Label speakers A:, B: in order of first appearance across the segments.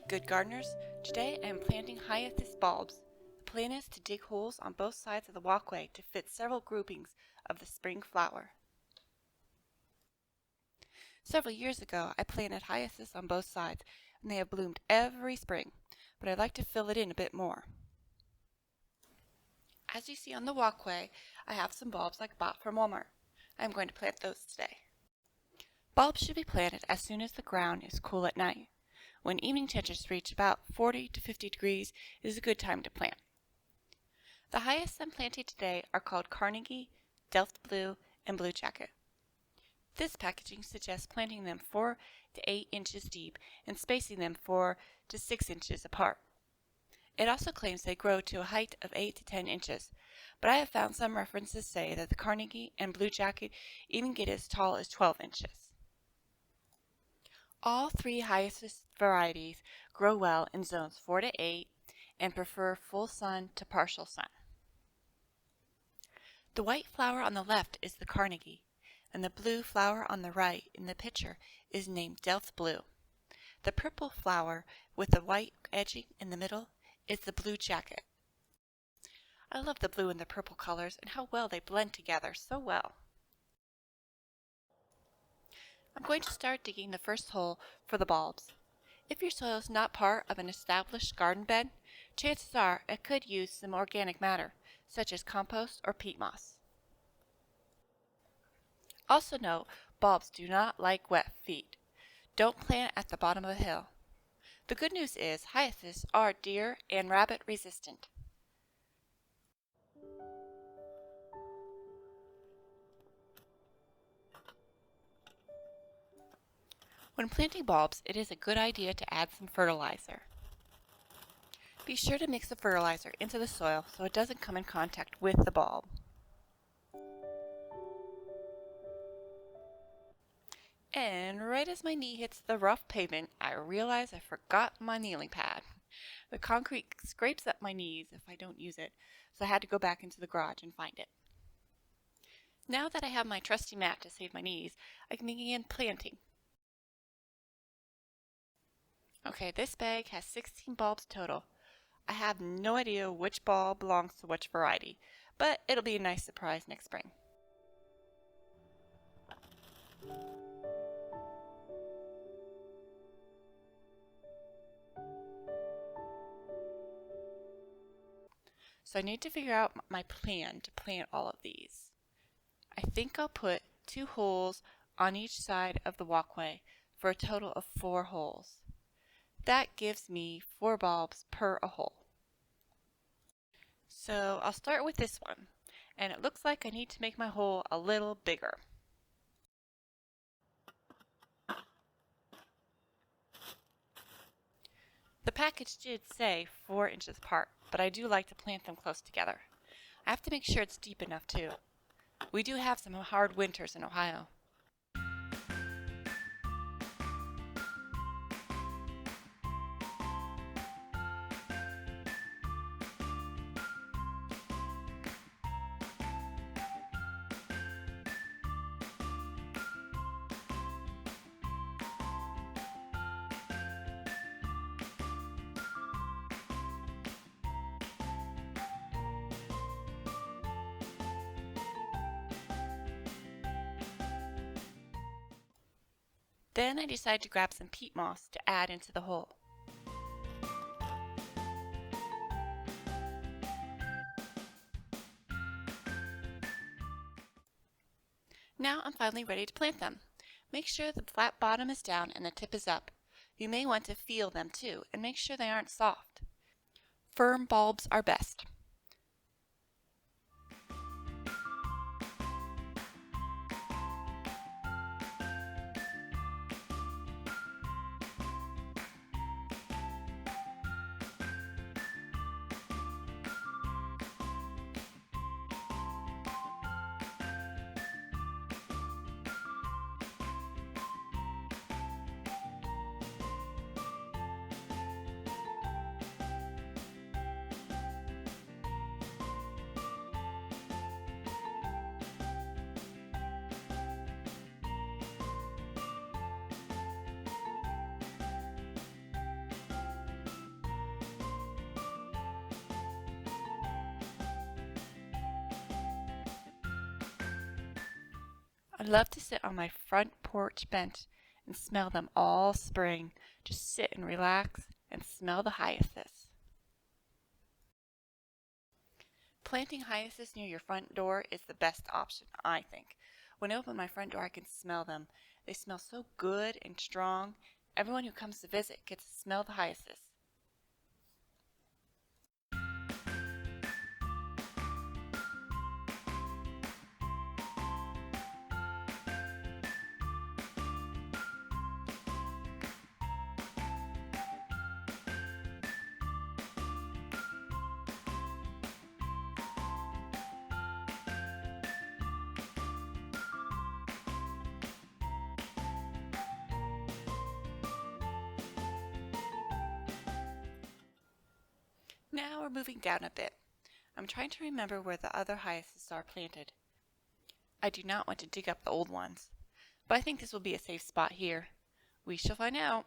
A: Good gardeners, today I am planting hyacinth bulbs. The plan is to dig holes on both sides of the walkway to fit several groupings of the spring flower. Several years ago I planted hyacinths on both sides and they have bloomed every spring, but I'd like to fill it in a bit more. As you see on the walkway, I have some bulbs I bought from Walmart. I am going to plant those today. Bulbs should be planted as soon as the ground is cool at night. When evening temperatures reach about 40 to 50 degrees, it is a good time to plant. The hyacinths I'm planting today are called Carnegie, Delft Blue, and Blue Jacket. This packaging suggests planting them 4 to 8 inches deep and spacing them 4 to 6 inches apart. It also claims they grow to a height of 8 to 10 inches, but I have found some references say that the Carnegie and Blue Jacket even get as tall as 12 inches. All three hyacinth varieties grow well in zones 4 to 8 and prefer full sun to partial sun. The white flower on the left is the Carnegie, and the blue flower on the right in the picture is named Delft Blue. The purple flower with the white edging in the middle is the Blue Jacket. I love the blue and the purple colors and how well they blend together so well. I'm going to start digging the first hole for the bulbs. If your soil is not part of an established garden bed, chances are it could use some organic matter, such as compost or peat moss. Also note, bulbs do not like wet feet. Don't plant at the bottom of a hill. The good news is hyacinths are deer and rabbit resistant. When planting bulbs, it is a good idea to add some fertilizer. Be sure to mix the fertilizer into the soil so it doesn't come in contact with the bulb. And right as my knee hits the rough pavement, I realize I forgot my kneeling pad. The concrete scrapes up my knees if I don't use it, so I had to go back into the garage and find it. Now that I have my trusty mat to save my knees, I can begin planting. Okay, this bag has 16 bulbs total. I have no idea which bulb belongs to which variety, but it'll be a nice surprise next spring. So I need to figure out my plan to plant all of these. I think I'll put 2 holes on each side of the walkway for a total of 4 holes. That gives me 4 bulbs per a hole. So I'll start with this one, and it looks like I need to make my hole a little bigger. The package did say 4 inches apart, but I do like to plant them close together. I have to make sure it's deep enough too. We do have some hard winters in Ohio. Then I decided to grab some peat moss to add into the hole. Now I'm finally ready to plant them. Make sure the flat bottom is down and the tip is up. You may want to feel them too and make sure they aren't soft. Firm bulbs are best. I love to sit on my front porch bench and smell them all spring. Just sit and relax and smell the hyacinths. Planting hyacinths near your front door is the best option, I think. When I open my front door, I can smell them. They smell so good and strong. Everyone who comes to visit gets to smell the hyacinths. Now we're moving down a bit. I'm trying to remember where the other hyacinths are planted. I do not want to dig up the old ones, but I think this will be a safe spot here. We shall find out.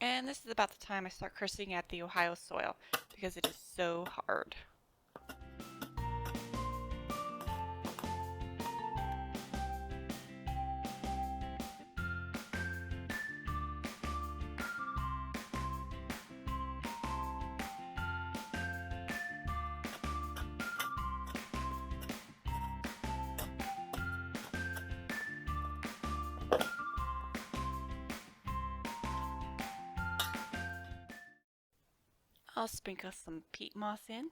A: And this is about the time I start cursing at the Ohio soil because it is so hard. I'll sprinkle some peat moss in,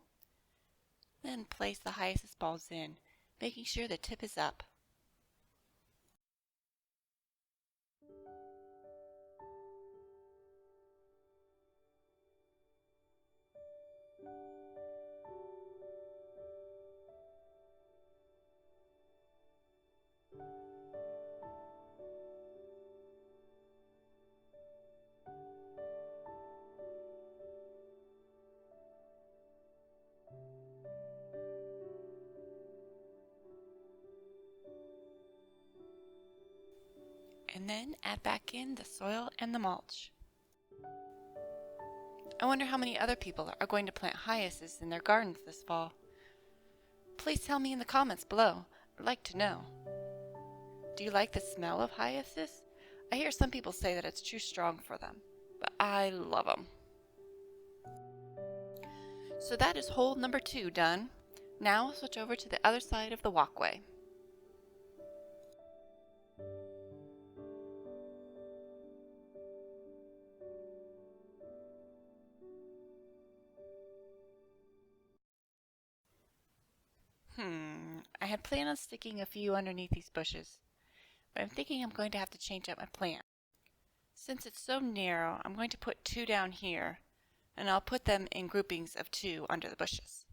A: then place the hyacinth balls in, making sure the tip is up. And then add back in the soil and the mulch. I wonder how many other people are going to plant hyacinths in their gardens this fall. Please tell me in the comments below. I'd like to know. Do you like the smell of hyacinths? I hear some people say that it's too strong for them, but I love them. So that is hole number 2 done. Now we'll switch over to the other side of the walkway. I had planned on sticking a few underneath these bushes, but I'm thinking I'm going to have to change up my plan. Since it's so narrow, I'm going to put 2 down here, and I'll put them in groupings of 2 under the bushes.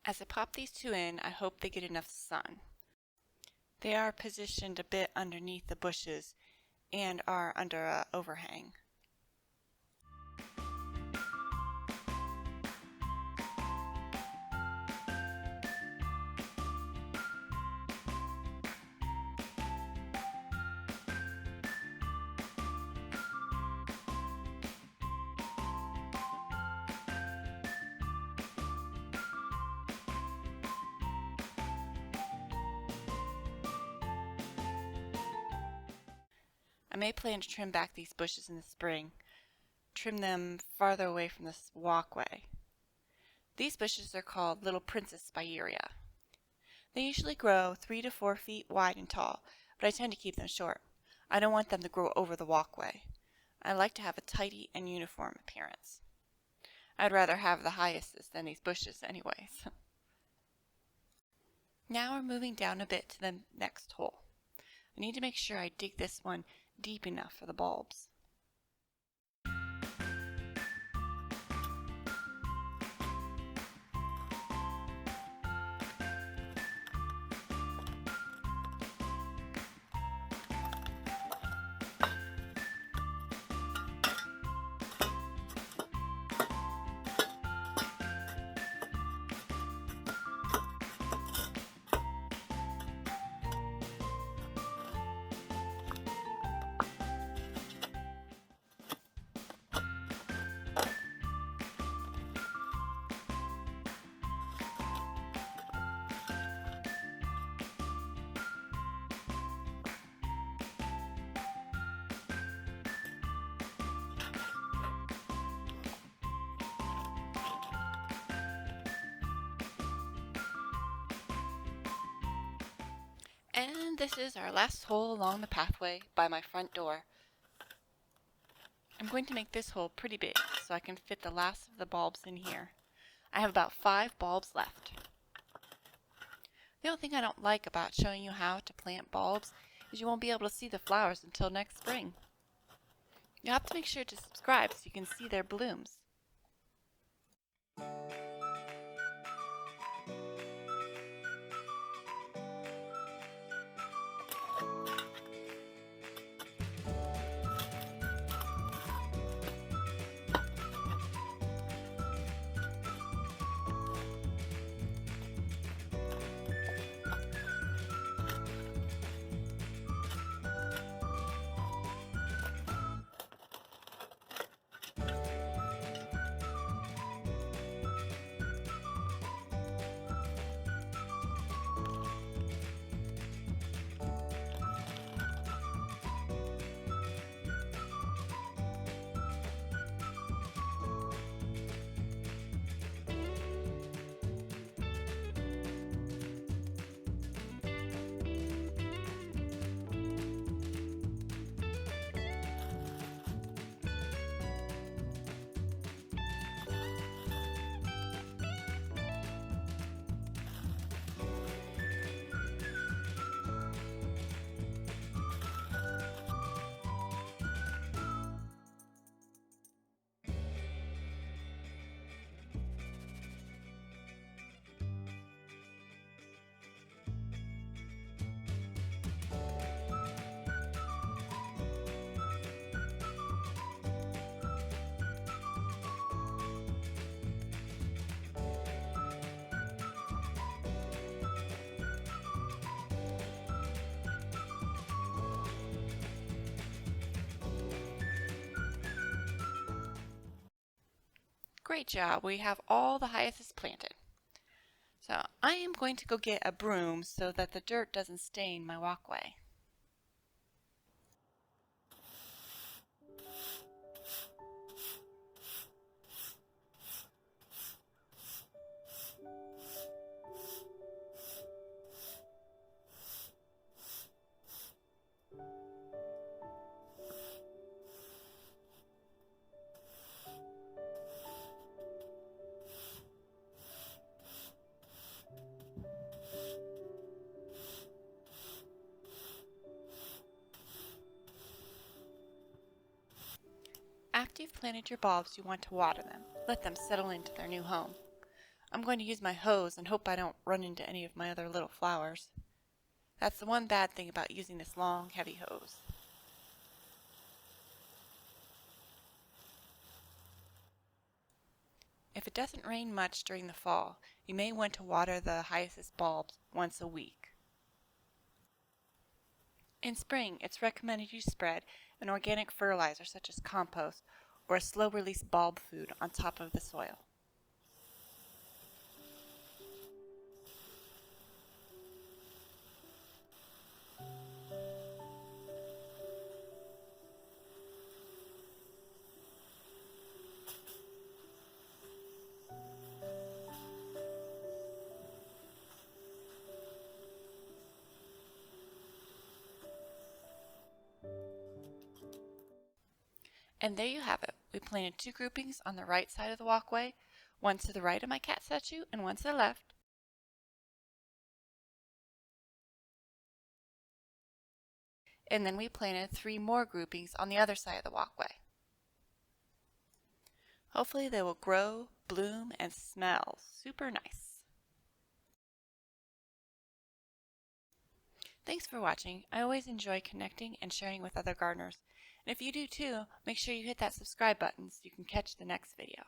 A: As I pop these 2 in, I hope they get enough sun. They are positioned a bit underneath the bushes and are under an overhang. I may plan to trim back these bushes in the spring, trim them farther away from this walkway. These bushes are called Little Princess Spirea. They usually grow 3 to 4 feet wide and tall, but I tend to keep them short. I don't want them to grow over the walkway. I like to have a tidy and uniform appearance. I'd rather have the hyacinths than these bushes anyways. Now we're moving down a bit to the next hole. I need to make sure I dig this one deep enough for the bulbs. And this is our last hole along the pathway by my front door. I'm going to make this hole pretty big so I can fit the last of the bulbs in here. I have about 5 bulbs left. The only thing I don't like about showing you how to plant bulbs is you won't be able to see the flowers until next spring. You'll have to make sure to subscribe so you can see their blooms. Great job, we have all the hyacinths planted. So I am going to go get a broom so that the dirt doesn't stain my walkway. After you've planted your bulbs, you want to water them. Let them settle into their new home. I'm going to use my hose and hope I don't run into any of my other little flowers. That's the one bad thing about using this long, heavy hose. If it doesn't rain much during the fall, you may want to water the hyacinth bulbs once a week. In spring, it's recommended you spread an organic fertilizer such as compost or a slow-release bulb food on top of the soil. And there you have it. We planted 2 groupings on the right side of the walkway, one to the right of my cat statue and one to the left. And then we planted 3 more groupings on the other side of the walkway. Hopefully they will grow, bloom, and smell super nice. Thanks for watching. I always enjoy connecting and sharing with other gardeners. And if you do too, make sure you hit that subscribe button so you can catch the next video.